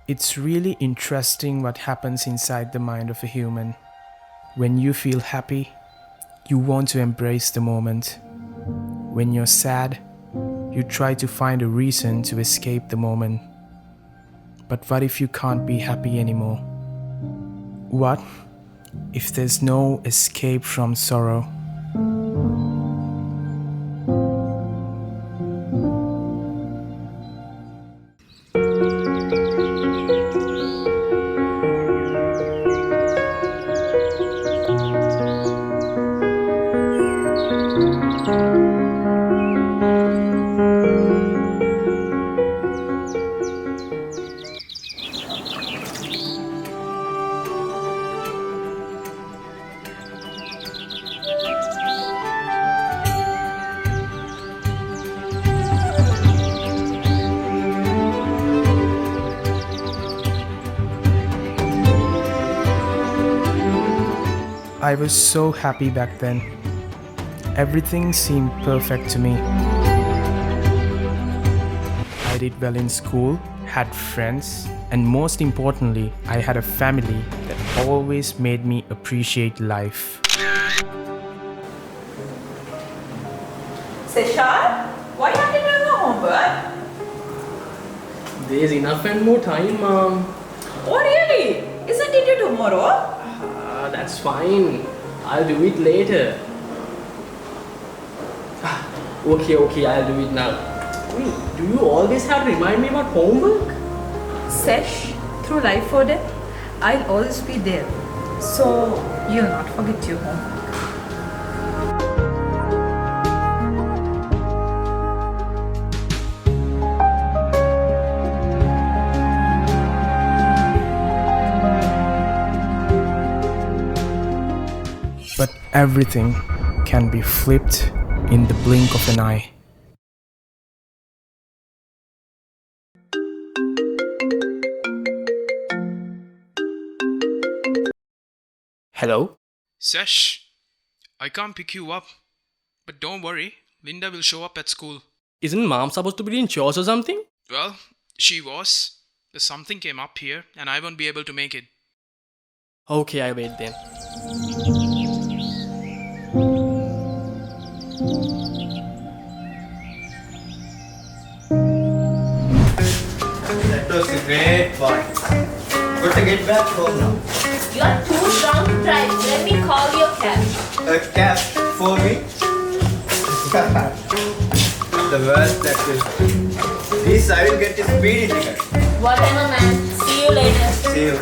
It's really interesting what happens inside the mind of a human. When you feel happy, you want to embrace the moment. When you're sad, you try to find a reason to escape the moment. But what if you can't be happy anymore? What if there's no escape from sorrow? I was so happy back then. Everything seemed perfect to me. I did well in school, had friends, and most importantly, I had a family that always made me appreciate life. Seshar, why not you do your homework? There's enough and more time, Mom. Oh really? Isn't it due tomorrow? That's fine. I'll do it later. Okay, I'll do it now. Wait, do you always have to remind me about homework? Sesh, through life or death, I'll always be there. So you'll not forget your homework. But everything can be flipped in the blink of an eye. Hello? Sesh, I can't pick you up. But don't worry, Linda will show up at school. Isn't Mom supposed to be doing chores or something? Well, she was. But something came up here and I won't be able to make it. Okay, I wait then. That was a great fun. Got to get back home now. You are too drunk to drive. Let me call your cab. A cab for me? The worst that will. This I will get a speeding ticket. Whatever, man. See you later. See you.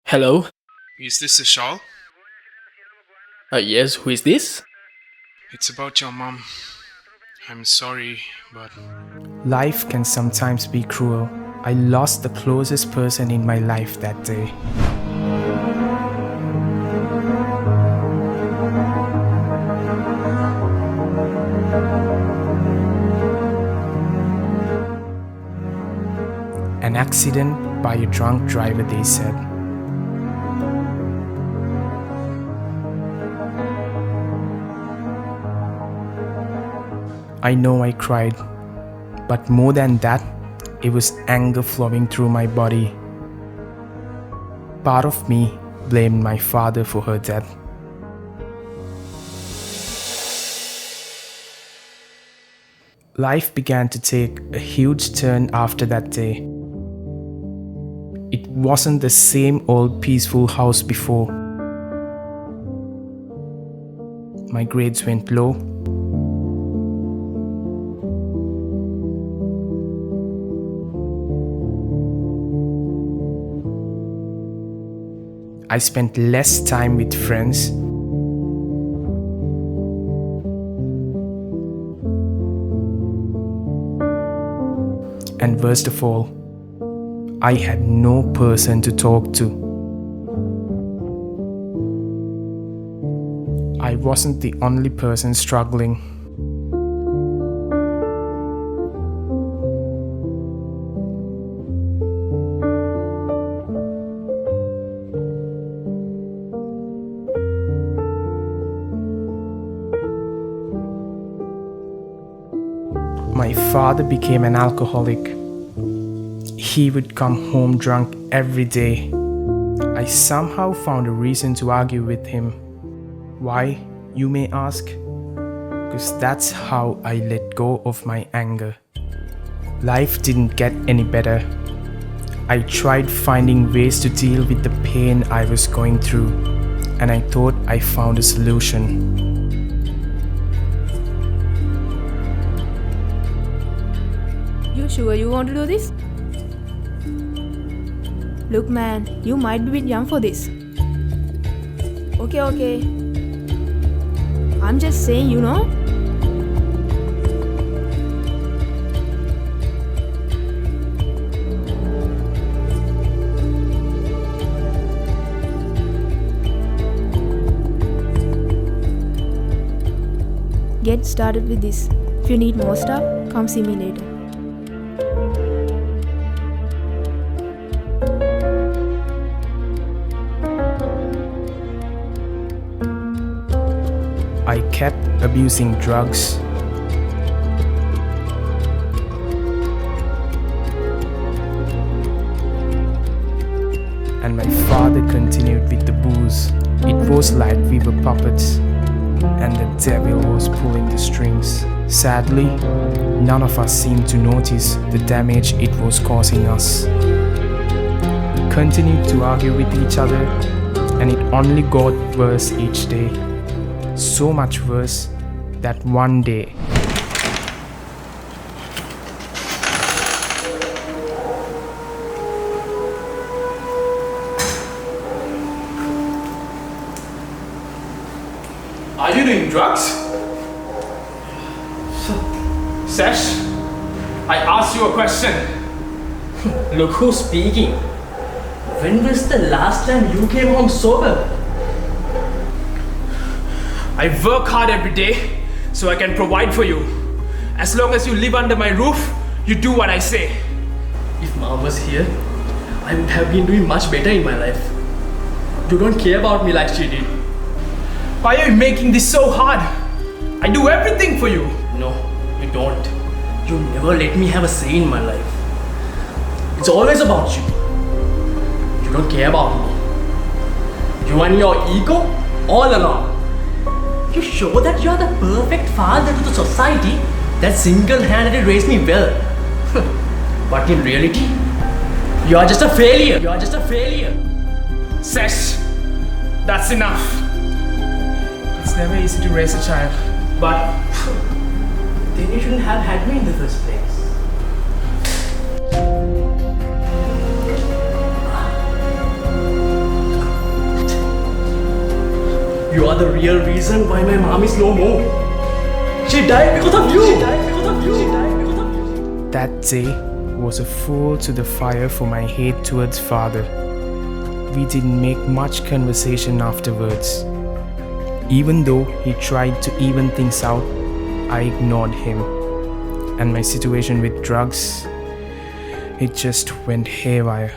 Hello? Is this a shawl? Yes, who is this? It's about your mom. I'm sorry, but Life can sometimes be cruel. I lost the closest person in my life that day. An accident by a drunk driver, they said. I know I cried, but more than that, it was anger flowing through my body. Part of me blamed my father for her death. Life began to take a huge turn after that day. It wasn't the same old peaceful house before. My grades went low. I spent less time with friends. And worst of all, I had no person to talk to. I wasn't the only person struggling. My father became an alcoholic. He would come home drunk every day. I somehow found a reason to argue with him. Why, you may ask? Because that's how I let go of my anger. Life didn't get any better. I tried finding ways to deal with the pain I was going through, and I thought I found a solution. You sure you want to do this? Look man, you might be a bit young for this. Okay. I'm just saying, you know. Get started with this. If you need more stuff, come see me later. I kept abusing drugs. And my father continued with the booze. It was like we were puppets, and the devil was pulling the strings. Sadly, none of us seemed to notice the damage it was causing us. We continued to argue with each other, and it only got worse each day. So much worse that one day, Are you doing drugs? Sesh, I asked you a question. Look who's speaking. When was the last time you came home sober? I work hard every day so I can provide for you. As long as you live under my roof, you do what I say. If mom was here, I would have been doing much better in my life. You don't care about me like she did. Why are you making this so hard? I do everything for you. No, you don't. You never let me have a say in my life. It's always about you. You don't care about me. You and your ego all along. You show that you're the perfect father to the society that single-handedly raised me well. But in reality, you are just a failure. You are just a failure. Sesh, that's enough. It's never easy to raise a child, but Then you shouldn't have had me in the first place. You are the real reason why my mom is no more. She died because of you. that day was a fuel to the fire for my hate towards father. We didn't make much conversation afterwards. Even though he tried to even things out, I ignored him. And my situation with drugs, it just went haywire.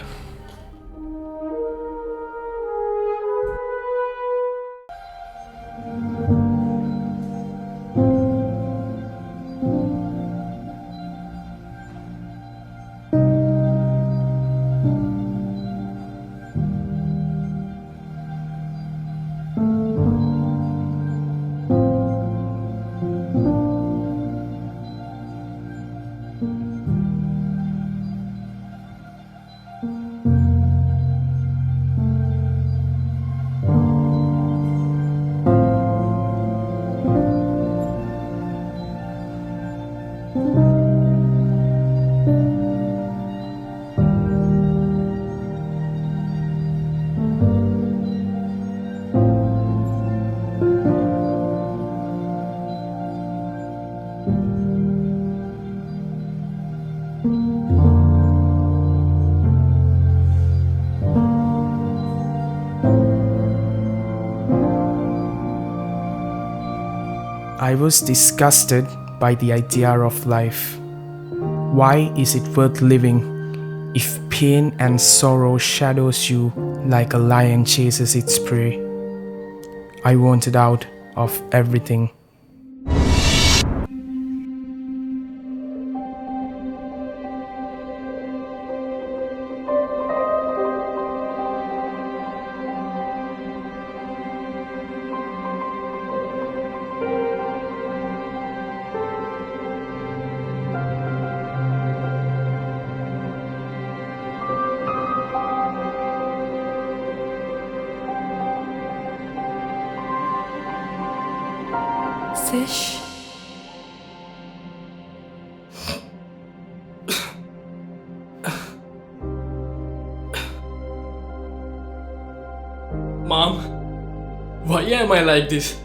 I was disgusted by the idea of life. Why is it worth living if pain and sorrow shadows you like a lion chases its prey? I wanted out of everything. Fish. Mom, why am I like this?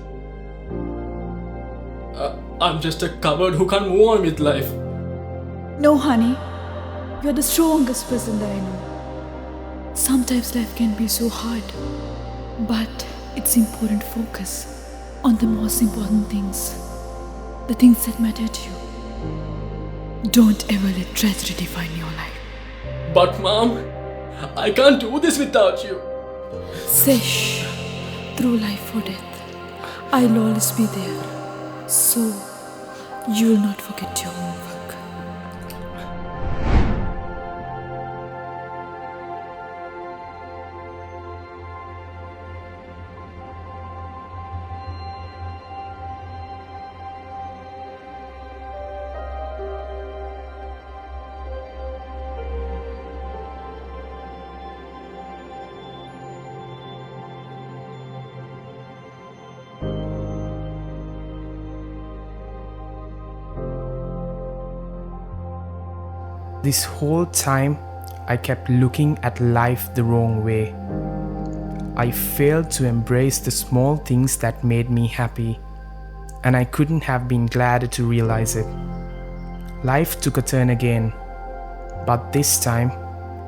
I'm just a coward who can't move on with life. No, honey. You're the strongest person that I know. Sometimes life can be so hard, but it's important to focus on the most important things, the things that matter to you. Don't ever let tragedy define your life. But Mom, I can't do this without you. Sesh, through life or death, I'll always be there. So, you'll not forget your homework. This whole time, I kept looking at life the wrong way. I failed to embrace the small things that made me happy, and I couldn't have been gladder to realize it. Life took a turn again, but this time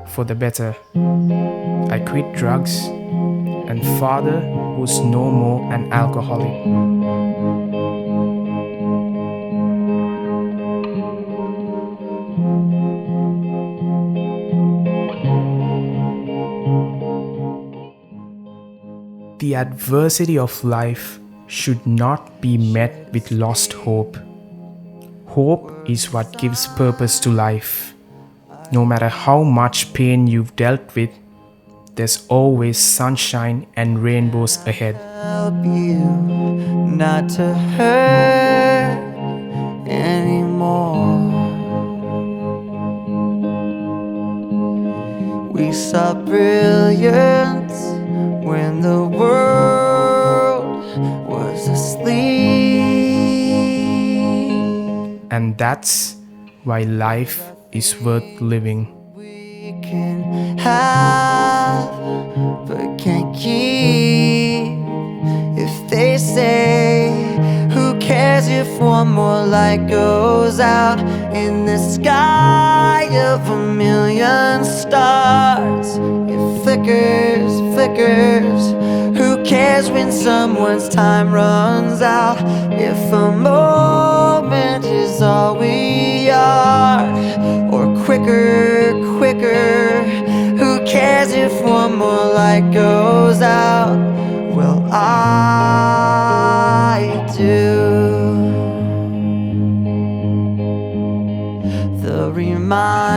for the better. I quit drugs, and father was no more an alcoholic. The adversity of life should not be met with lost hope. Hope is what gives purpose to life. No matter how much pain you've dealt with, there's always sunshine and rainbows ahead. Help you not to hurt anymore. We saw brilliance when the world was asleep. And that's why life is worth living. We can have, but can't keep. If they say, who cares if one more light goes out in the sky of a million stars? It flickers, flickers. Who cares when someone's time runs out? If a moment is all we are, or quicker, quicker. Who cares if one more light goes out? Well, I do. The reminder